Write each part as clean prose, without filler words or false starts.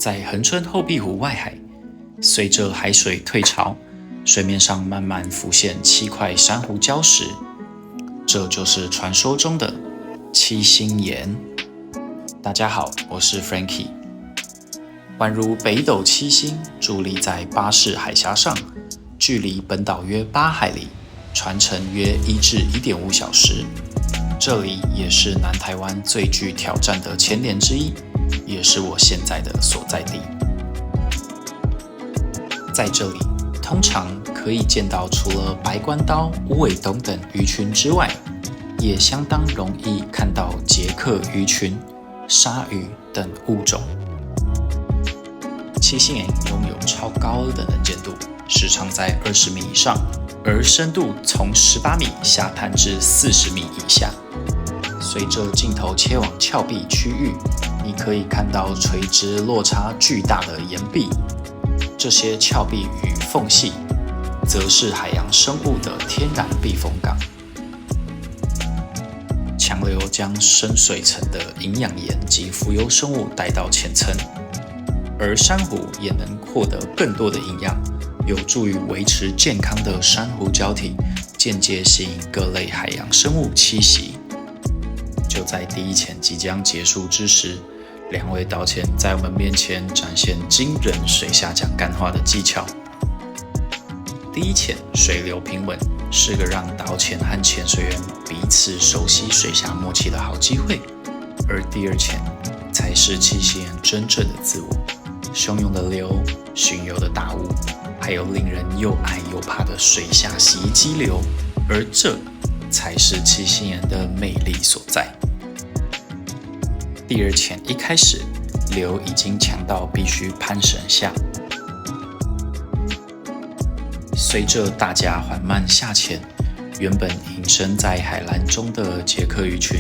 在恒春后壁湖外海，随着海水退潮，水面上慢慢浮现7块珊瑚礁石，这就是传说中的七星岩。大家好，我是 Frankie。宛如北斗七星伫立在巴士海峡上，距离本岛约8海里，船程约1至1.5小时。这里也是南台湾最具挑战的潜点之一，也是我现在的所在地。在这里，通常可以见到除了白关刀、乌尾东等鱼群之外，也相当容易看到捷克鱼群、鲨鱼等物种。七星岩拥有超高的能见度，时长在20米以上，而深度从18米下探至40米以下。随着镜头切往峭壁区域，你可以看到垂直落差巨大的岩壁，这些峭壁与缝隙则是海洋生物的天然避风港。强流将深水层的营养盐及浮游生物带到浅层，而珊瑚也能获得更多的营养，有助于维持健康的珊瑚礁体，间接吸引各类海洋生物栖息。就在第一潜即将结束之时，2位导潜在我们面前展现惊人水下讲干话的技巧。第一潜水流平稳，是个让导潜和潜水员彼此熟悉水下默契的好机会，而第二潜才是七星岩真正的自我。汹涌的流、巡游的大雾，还有令人又爱又怕的水下洗衣机流，而这才是七星岩的魅力所在。第二潜一开始，流已经强到必须攀绳下。随着大家缓慢下潜，原本隐身在海蓝中的捷克鱼群，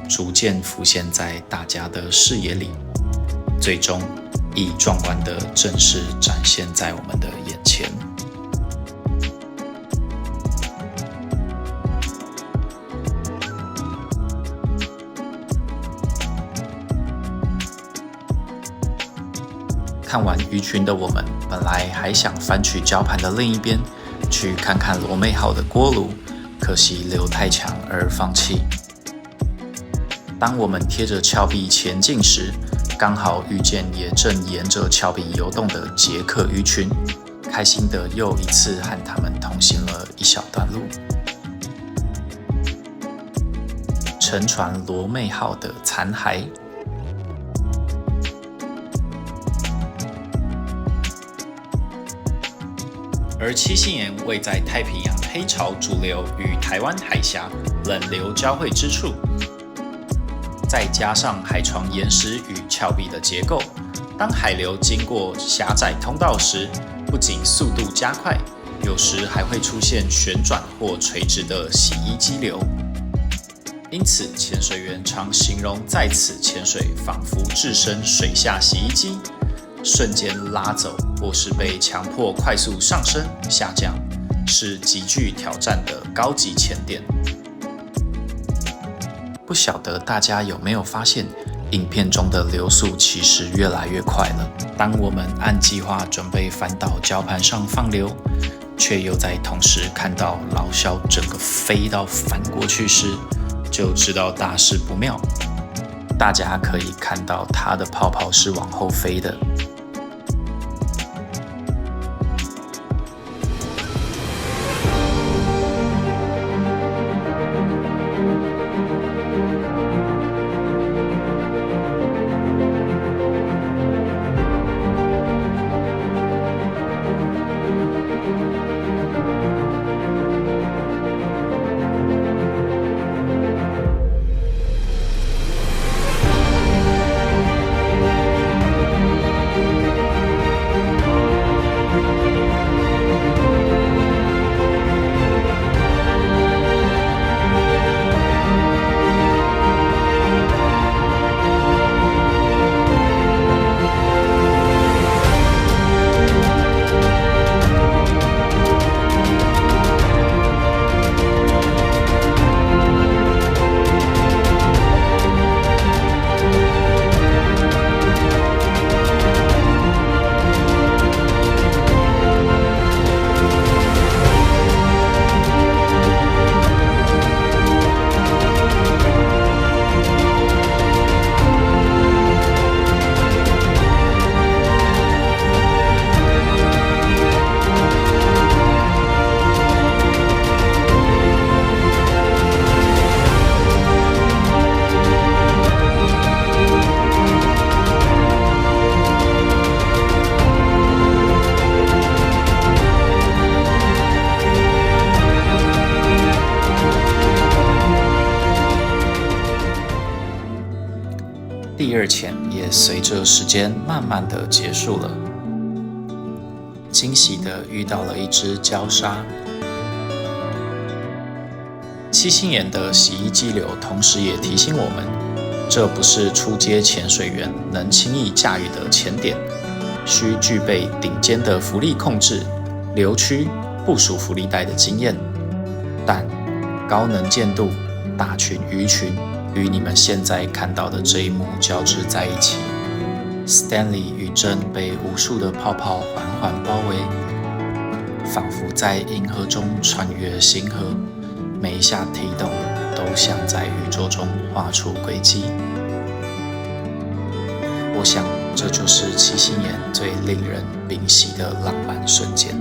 逐渐浮现在大家的视野里，最终以壮观的正式展现在我们的眼前。看完鱼群的我们，本来还想翻去礁盘的另一边，去看看罗妹号的锅炉，可惜流太强而放弃。当我们贴着峭壁前进时，刚好遇见也正沿着峭壁游动的捷克鱼群，开心的又一次和他们同行了一小段路。沉船罗妹号的残骸。而七星岩位在太平洋黑潮主流与台湾海峡冷流交汇之处，再加上海床岩石与峭壁的结构，当海流经过狭窄通道时，不仅速度加快，有时还会出现旋转或垂直的洗衣机流。因此，潜水员常形容在此潜水仿佛置身水下洗衣机，瞬间拉走或是被强迫快速上升下降，是极具挑战的高级潜点。不晓得大家有没有发现，影片中的流速其实越来越快了。当我们按计划准备翻到礁盘上放流，却又在同时看到老肖整个飞到翻过去时，就知道大事不妙。大家可以看到它的泡泡是往后飞的。第二潜也随着时间慢慢的结束了。惊喜的遇到了一只礁鲨。七星岩的洗衣激流同时也提醒我们，这不是初阶潜水员能轻易驾驭的潜点，需具备顶尖的浮力控制、流区、部署浮力带的经验。但高能见度、大群鱼群与你们现在看到的这一幕交织在一起。Stanley 与珍被无数的泡泡缓缓包围，仿佛在银河中穿越星河，每一下踢动都像在宇宙中画出轨迹。我想，这就是七星岩最令人屏息的浪漫瞬间。